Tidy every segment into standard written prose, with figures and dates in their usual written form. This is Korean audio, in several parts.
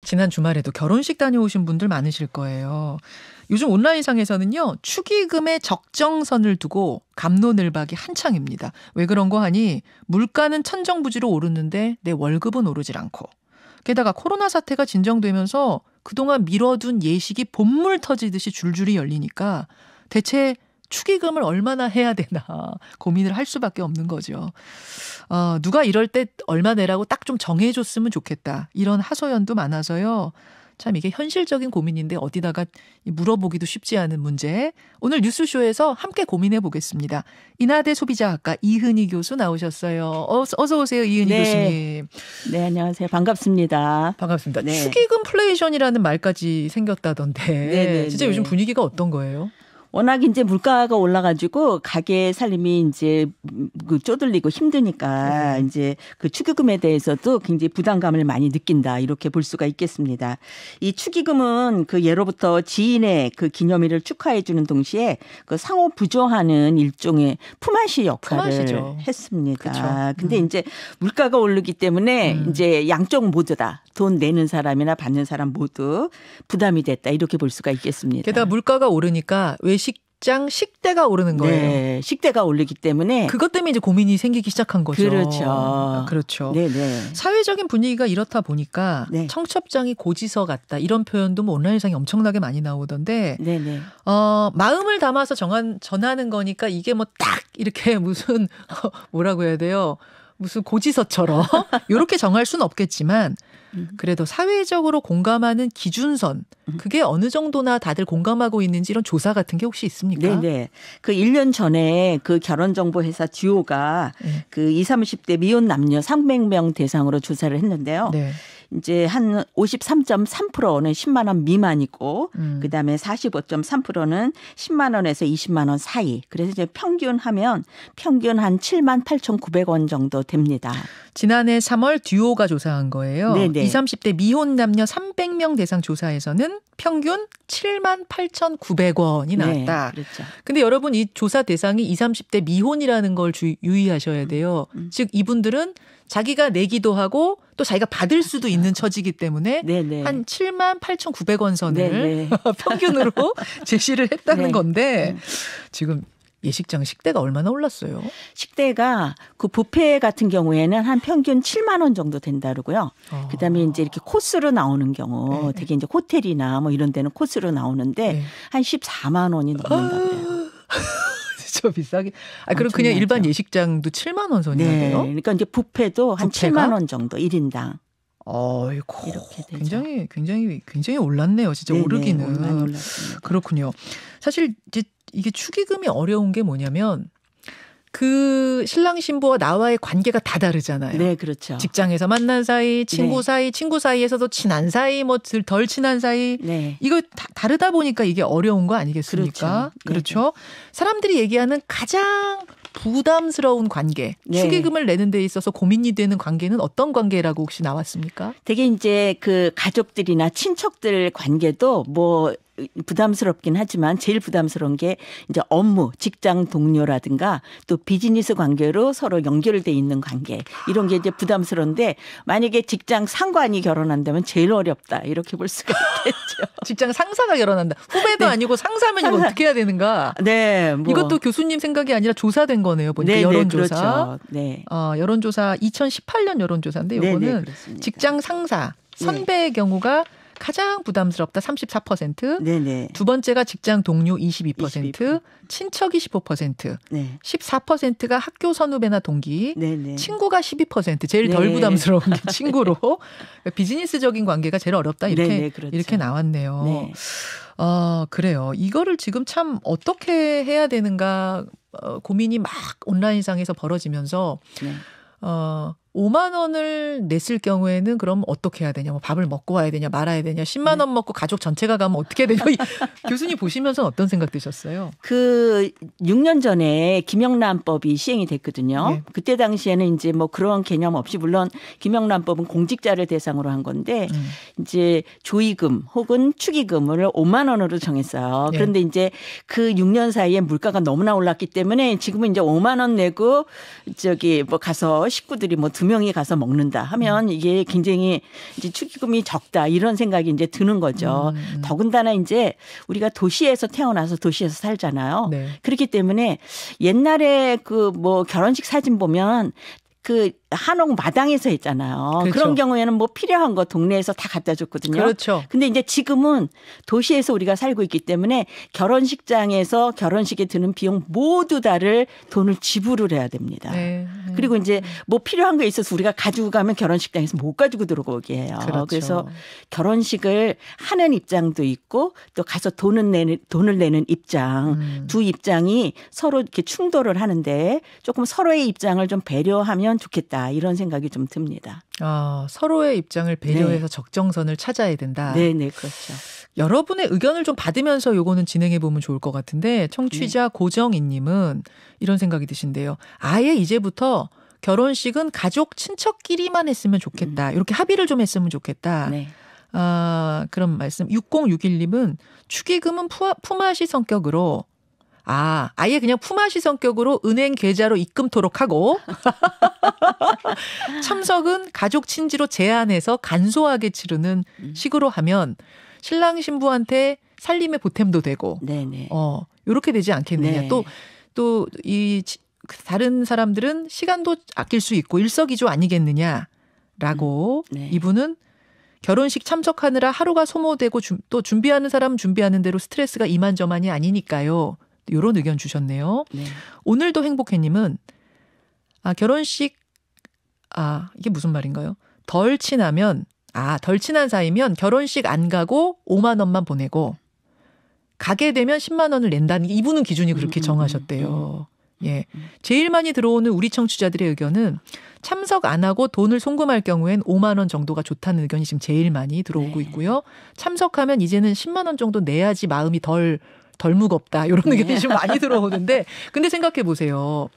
지난 주말에도 결혼식 다녀오신 분들 많으실 거예요. 요즘 온라인상에서는요. 축의금의 적정선을 두고 갑론을박이 한창입니다. 왜 그런 거 하니 물가는 천정부지로 오르는데 내 월급은 오르질 않고. 게다가 코로나 사태가 진정되면서 그동안 미뤄둔 예식이 본물 터지듯이 줄줄이 열리니까 대체 축의금을 얼마나 해야 되나 고민을 할 수밖에 없는 거죠. 누가 이럴 때 얼마 내라고 딱 좀 정해줬으면 좋겠다. 이런 하소연도 많아서요. 참 이게 현실적인 고민인데 어디다가 물어보기도 쉽지 않은 문제. 오늘 뉴스쇼에서 함께 고민해 보겠습니다. 인하대 소비자학과 이은희 교수 나오셨어요. 어서 오세요, 이은희 교수님. 네, 안녕하세요. 반갑습니다. 반갑습니다. 네. 축의금플레이션이라는 말까지 생겼다던데. 네네, 진짜 요즘 분위기가 어떤 거예요? 워낙 이제 물가가 올라가지고 가게 살림이 이제 쪼들리고 힘드니까 이제 그 축의금에 대해서도 굉장히 부담감을 많이 느낀다 이렇게 볼 수가 있겠습니다. 이 축의금은 그 예로부터 지인의 그 기념일을 축하해 주는 동시에 그 상호 부조하는 일종의 품앗이 역할을 품앗이죠. 했습니다. 그렇죠. 근데 이제 물가가 오르기 때문에 이제 양쪽 모두다. 돈 내는 사람이나 받는 사람 모두 부담이 됐다 이렇게 볼 수가 있겠습니다. 게다가 물가가 오르니까 외식장 식대가 오르는 거예요. 네, 식대가 오르기 때문에 그것 때문에 이제 고민이 생기기 시작한 거죠. 그렇죠. 그렇죠. 네네. 사회적인 분위기가 이렇다 보니까 네. 청첩장이 고지서 같다 이런 표현도 뭐 온라인상에 엄청나게 많이 나오던데 네네. 마음을 담아서 전하는 거니까 이게 뭐 딱 이렇게 무슨 뭐라고 해야 돼요? 무슨 고지서처럼 이렇게 정할 수는 없겠지만 그래도 사회적으로 공감하는 기준선 그게 어느 정도나 다들 공감하고 있는지 이런 조사 같은 게 혹시 있습니까? 네네. 그 1년 전에 그 결혼정보회사 듀오가 그 20, 30대 미혼 남녀 300명 대상으로 조사를 했는데요. 네. 이제 한 53.3%는 10만 원 미만이고 그다음에 45.3%는 10만 원에서 20만 원 사이. 그래서 이제 평균 한 7만 8,900원 정도 됩니다. 지난해 3월 듀오가 조사한 거예요. 네네. 20, 30대 미혼 남녀 300명 대상 조사에서는 평균 7만 8,900원이 나왔다. 네, 그렇죠. 근데 여러분 이 조사 대상이 20, 30대 미혼이라는 걸 유의하셔야 돼요. 즉 이분들은 자기가 내기도 하고 또 자기가 받을 수도 있는 처지이기 때문에 네네. 한 7만 8,900원 선을 네네. 평균으로 제시를 했다는 네. 건데 지금 예식장 식대가 얼마나 올랐어요? 식대가 그 뷔페 같은 경우에는 한 평균 7만 원 정도 된다고요. 그다음에 이제 이렇게 코스로 나오는 경우 네. 되게 이제 호텔이나 뭐 이런 데는 코스로 나오는데 네. 한 14만 원이 넘는다 그래요. 진짜 비싸게. 그럼 그냥 일반 예식장도 7만 원 선이나 네. 돼요? 그러니까 이제 뷔페도 한 뷔페가? 7만 원 정도 1인당. 어이고, 이렇게 되죠. 굉장히 올랐네요. 진짜 네네, 오르기는. 많이 올랐습니다. 그렇군요. 사실 이제 이게 축의금이 어려운 게 뭐냐면 그 신랑 신부와 나와의 관계가 다 다르잖아요. 네, 그렇죠. 직장에서 만난 사이, 친구 네. 사이, 친구 사이에서도 친한 사이, 뭐 덜 친한 사이. 네. 이거 다르다 보니까 이게 어려운 거 아니겠습니까? 그렇죠. 사람들이 얘기하는 가장 부담스러운 관계, 네. 축의금을 내는 데 있어서 고민이 되는 관계는 어떤 관계라고 혹시 나왔습니까? 되게 이제 그 가족들이나 친척들 관계도 뭐 부담스럽긴 하지만 제일 부담스러운 게 이제 업무, 직장 동료라든가 또 비즈니스 관계로 서로 연결돼 있는 관계 이런 게 이제 부담스러운데 만약에 직장 상관이 결혼한다면 제일 어렵다 이렇게 볼 수가 있겠죠. 직장 상사가 결혼한다. 후배도 네. 아니고 상사면 이거 어떻게 해야 되는가? 네, 뭐. 이것도 교수님 생각이 아니라 조사된 거네요. 보니까 네, 여론조사. 네, 그렇죠. 네. 여론조사 2018년 여론조사인데 이거는 직장 상사 선배의 경우가 가장 부담스럽다 34%. 네네. 두 번째가 직장 동료 22%, 친척이 15%, 네. 14%가 학교 선후배나 동기, 네네. 친구가 12%. 제일 덜 네. 부담스러운 게 친구로. 비즈니스적인 관계가 제일 어렵다 네네, 그렇죠. 이렇게 나왔네요. 네. 그래요. 이거를 지금 참 어떻게 해야 되는가 고민이 막 온라인상에서 벌어지면서 네. 5만 원을 냈을 경우에는 그럼 어떻게 해야 되냐? 뭐 밥을 먹고 와야 되냐? 말아야 되냐? 10만 원 먹고 가족 전체가 가면 어떻게 되냐? 교수님 보시면서 어떤 생각 드셨어요? 그 6년 전에 김영란법이 시행이 됐거든요. 네. 그때 당시에는 이제 뭐 그런 개념 없이 물론 김영란법은 공직자를 대상으로 한 건데 이제 조의금 혹은 축의금을 5만 원으로 정했어요. 네. 그런데 이제 그 6년 사이에 물가가 너무나 올랐기 때문에 지금은 이제 5만 원 내고 저기 뭐 가서 식구들이 뭐 2명 2명이 가서 먹는다 하면 이게 굉장히 이제 축의금이 적다 이런 생각이 이제 드는 거죠. 더군다나 이제 우리가 도시에서 태어나서 도시에서 살잖아요. 네. 그렇기 때문에 옛날에 그 뭐 결혼식 사진 보면 그 한옥 마당에서 했잖아요. 그렇죠. 그런 경우에는 뭐 필요한 거 동네에서 다 갖다 줬거든요. 그렇죠. 근데 이제 지금은 도시에서 우리가 살고 있기 때문에 결혼식장에서 결혼식에 드는 비용 모두 다를 돈을 지불을 해야 됩니다. 네. 그리고 이제 뭐 필요한 거 있어서 우리가 가지고 가면 결혼식장에서 못 가지고 들어오게 해요. 그렇죠. 그래서 결혼식을 하는 입장도 있고 또 가서 돈을 내는 입장 두 입장이 서로 이렇게 충돌을 하는데 조금 서로의 입장을 좀 배려하면 좋겠다 이런 생각이 좀 듭니다. 서로의 입장을 배려해서 네. 적정선을 찾아야 된다. 네네 그렇죠. 여러분의 의견을 좀 받으면서 요거는 진행해 보면 좋을 것 같은데 청취자 네. 고정희님은 이런 생각이 드신대요. 아예 이제부터 결혼식은 가족 친척끼리만 했으면 좋겠다. 이렇게 합의를 좀 했으면 좋겠다. 네. 그런 말씀. 6061님은 축의금은 품앗이 성격으로 아예 그냥 품앗이 성격으로 은행 계좌로 입금토록 하고 참석은 가족 친지로 제한해서 간소하게 치르는 식으로 하면 신랑 신부한테 살림의 보탬도 되고 네네. 이렇게 되지 않겠느냐. 네. 또 이 다른 사람들은 시간도 아낄 수 있고 일석이조 아니겠느냐라고 네. 이분은 결혼식 참석하느라 하루가 소모되고 또 준비하는 사람은 준비하는 대로 스트레스가 이만저만이 아니니까요. 이런 의견 주셨네요. 네. 오늘도 행복해님은 결혼식 이게 무슨 말인가요? 덜 친한 사이면 결혼식 안 가고 5만 원만 보내고 가게 되면 10만 원을 낸다는 이분은 기준이 그렇게 정하셨대요. 예, 제일 많이 들어오는 우리 청취자들의 의견은 참석 안 하고 돈을 송금할 경우엔 5만 원 정도가 좋다는 의견이 지금 제일 많이 들어오고 네. 있고요. 참석하면 이제는 10만 원 정도 내야지 마음이 덜 무겁다. 이런 의견이 좀 많이 들어오는데 근데 생각해 보세요.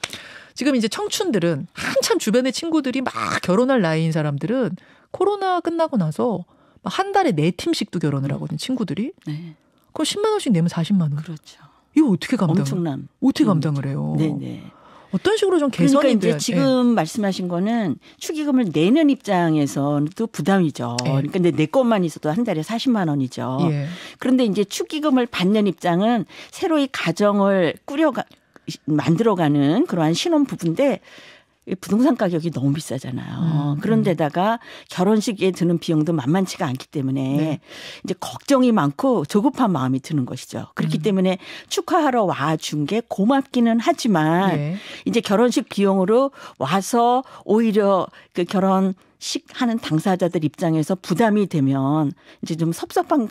지금 이제 청춘들은 한참 주변의 친구들이 막 결혼할 나이인 사람들은 코로나 끝나고 나서 한 달에 4팀씩도 결혼을 하거든요. 친구들이. 네. 그럼 10만 원씩 내면 40만 원. 그렇죠. 이거 어떻게 엄청난. 어떻게 감당을 해요? 네네. 어떤 식으로 좀 개선이 그러니까 이제 돼야 지금 말씀하신 거는 축의금을 내는 입장에서도 부담이죠. 예. 그러니까 내 것만 있어도 한 달에 40만 원이죠. 예. 그런데 이제 축의금을 받는 입장은 새로이 가정을 만들어가는 그러한 신혼부부인데 부동산 가격이 너무 비싸잖아요. 그런데다가 결혼식에 드는 비용도 만만치가 않기 때문에 네. 이제 걱정이 많고 조급한 마음이 드는 것이죠. 그렇기 때문에 축하하러 와준 게 고맙기는 하지만 예. 이제 결혼식 비용으로 와서 오히려 그 결혼식 하는 당사자들 입장에서 부담이 되면 이제 좀 섭섭한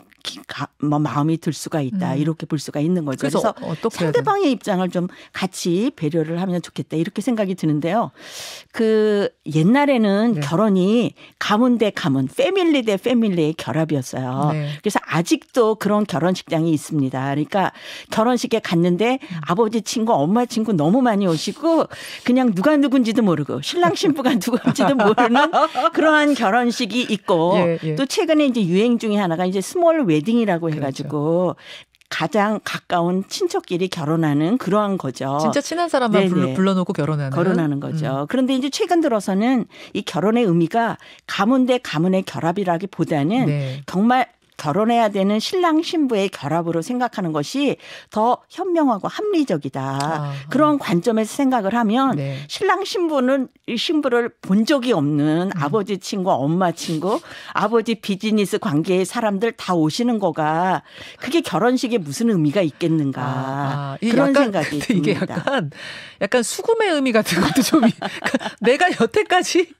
마음이 들 수가 있다. 이렇게 볼 수가 있는 거죠. 그래서 그래서 어떻게 해야 상대방의 입장을 좀 같이 배려를 하면 좋겠다. 이렇게 생각이 드는데요. 그 옛날에는 네. 결혼이 가문 대 가문, 패밀리 대 패밀리의 결합이었어요. 네. 그래서 아직도 그런 결혼식장이 있습니다. 그러니까 결혼식에 갔는데 아버지 친구, 엄마 친구 너무 많이 오시고 그냥 누가 누군지도 모르고 신랑 신부가 누군지도 모르는 그러한 결혼식이 있고 예. 또 최근에 이제 유행 중에 하나가 이제 스몰 웨딩이라고 그렇죠. 해가지고 가장 가까운 친척끼리 결혼하는 그러한 거죠. 진짜 친한 사람만 네네. 불러놓고 결혼하는 거죠. 그런데 이제 최근 들어서는 이 결혼의 의미가 가문 대 가문의 결합이라기보다는 네. 정말 결혼해야 되는 신랑 신부의 결합으로 생각하는 것이 더 현명하고 합리적이다. 그런 관점에서 생각을 하면 네. 신랑 신부를 본 적이 없는 아버지 친구, 엄마 친구, 아버지 비즈니스 관계의 사람들 다 오시는 거가 그게 결혼식에 무슨 의미가 있겠는가. 그런 생각이 이게 듭니다. 약간 수금의 의미 같은 것도 좀 내가 여태까지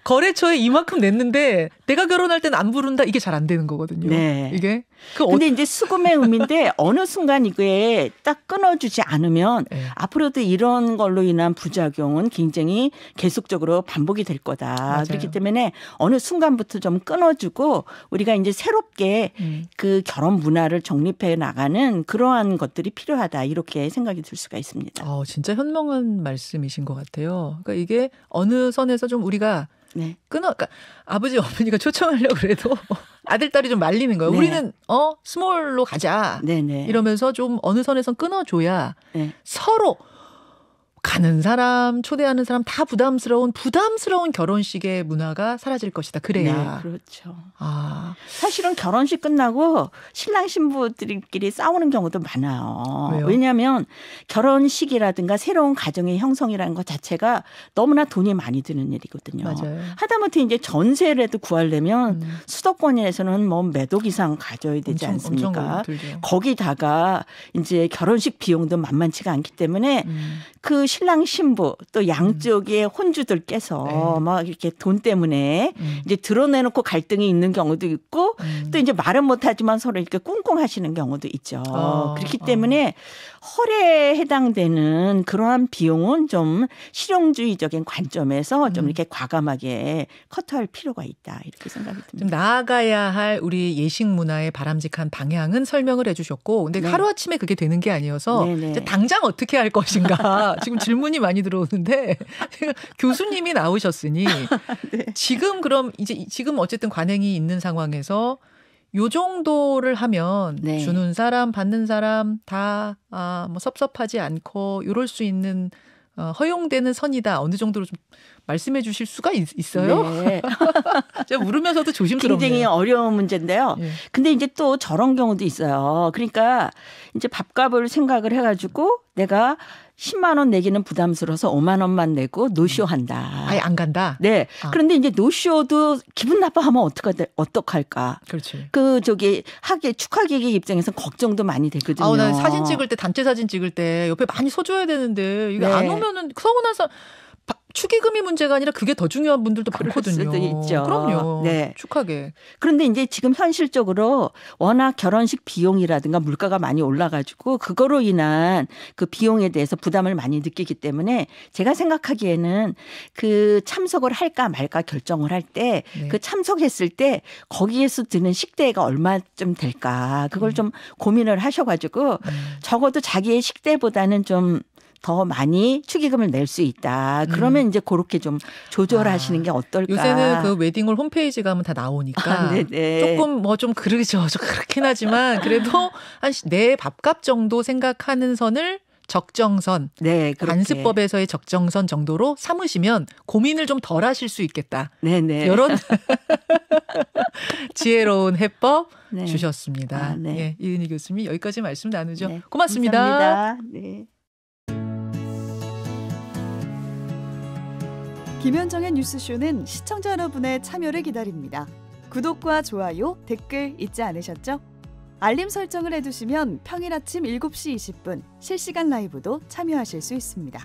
거래처에 이만큼 냈는데 내가 결혼할 때는 안 부른다 이게 잘 안 되는 거거든요. 네. 이게 근데 이제 수금의 의미인데 어느 순간 이게 딱 끊어주지 않으면 네. 앞으로도 이런 걸로 인한 부작용은 굉장히 계속적으로 반복이 될 거다. 맞아요. 그렇기 때문에 어느 순간부터 좀 끊어주고 우리가 이제 새롭게 그 결혼 문화를 정립해 나가는 그러한 것들이 필요하다. 이렇게 생각이 들 수가 있습니다. 진짜 현명한 말씀이신 것 같아요. 그러니까 이게 어느 선에서 좀 우리가 네. 그러니까 아버지 어머니가 초청하려고 그래도 아들 딸이 좀 말리는 거예요. 네. 우리는 스몰로 가자. 네네. 이러면서 좀 어느 선에선 끊어줘야 네. 서로 가는 사람, 초대하는 사람 다 부담스러운 결혼식의 문화가 사라질 것이다. 그래야. 네, 그렇죠. 아, 사실은 결혼식 끝나고 신랑 신부들끼리 싸우는 경우도 많아요. 왜요? 왜냐하면 결혼식이라든가 새로운 가정의 형성이라는 것 자체가 너무나 돈이 많이 드는 일이거든요. 맞아요. 하다못해 이제 전세라도 구하려면 수도권에서는 뭐 몇 억 이상 가져야 되지 않습니까? 들죠. 거기다가 이제 결혼식 비용도 만만치가 않기 때문에 그 신랑 신부 또 양쪽의 혼주들께서 네. 막 이렇게 돈 때문에 이제 드러내놓고 갈등이 있는 경우도 있고 또 이제 말은 못하지만 서로 이렇게 꿍꿍 하시는 경우도 있죠. 그렇기 때문에 헐에 해당되는 그러한 비용은 좀 실용주의적인 관점에서 좀 이렇게 과감하게 커트할 필요가 있다 이렇게 생각이 듭니다. 좀 나아가야 할 우리 예식 문화의 바람직한 방향은 설명을 해주셨고, 근데 네. 하루아침에 그게 되는 게 아니어서 네네. 이제 당장 어떻게 할 것인가 지금 질문이 많이 들어오는데 교수님이 나오셨으니 네. 지금 어쨌든 관행이 있는 상황에서 요 정도를 하면 네. 주는 사람 받는 사람 다 뭐 섭섭하지 않고 이럴 수 있는 허용되는 선이다. 어느 정도로 좀 말씀해 주실 수가 있어요? 네. 제가 물으면서도 조심스럽네요. 굉장히 어려운 문제인데요. 예. 근데 이제 또 저런 경우도 있어요. 그러니까 이제 밥값을 생각을 해가지고 내가 10만 원 내기는 부담스러워서 5만 원만 내고 노쇼한다. 아예 안 간다? 네. 그런데 이제 노쇼도 기분 나빠하면 어떡할까? 그렇지. 축하객의 입장에서 걱정도 많이 되거든요. 난 사진 찍을 때, 단체 사진 찍을 때 옆에 많이 서줘야 되는데 이게 네. 안 오면은 서운한 사람, 축의금이 문제가 아니라 그게 더 중요한 분들도 많거든요. 수도 있죠. 그럼요. 네. 축하게. 그런데 이제 지금 현실적으로 워낙 결혼식 비용이라든가 물가가 많이 올라가지고 그거로 인한 그 비용에 대해서 부담을 많이 느끼기 때문에 제가 생각하기에는 그 참석을 할까 말까 결정을 할 때 네. 그 참석했을 때 거기에서 드는 식대가 얼마쯤 될까 그걸 좀 고민을 하셔가지고 적어도 자기의 식대보다는 좀 더 많이 축의금을 낼 수 있다. 그러면 이제 그렇게 좀 조절하시는 게 어떨까. 요새는 그 웨딩홀 홈페이지 가면 다 나오니까 조금 뭐 좀 그러죠. 그렇긴 하지만 그래도 한 내 밥값 정도 생각하는 선을 적정선, 네, 관습법에서의 적정선 정도로 삼으시면 고민을 좀 덜 하실 수 있겠다. 네네. 이런 지혜로운 해법 네. 주셨습니다. 네. 예, 이은희 교수님 여기까지 말씀 나누죠. 네, 고맙습니다. 감사합니다. 네. 김현정의 뉴스쇼는 시청자 여러분의 참여를 기다립니다. 구독과 좋아요, 댓글 잊지 않으셨죠? 알림 설정을 해두시면 평일 아침 7시 20분 실시간 라이브도 참여하실 수 있습니다.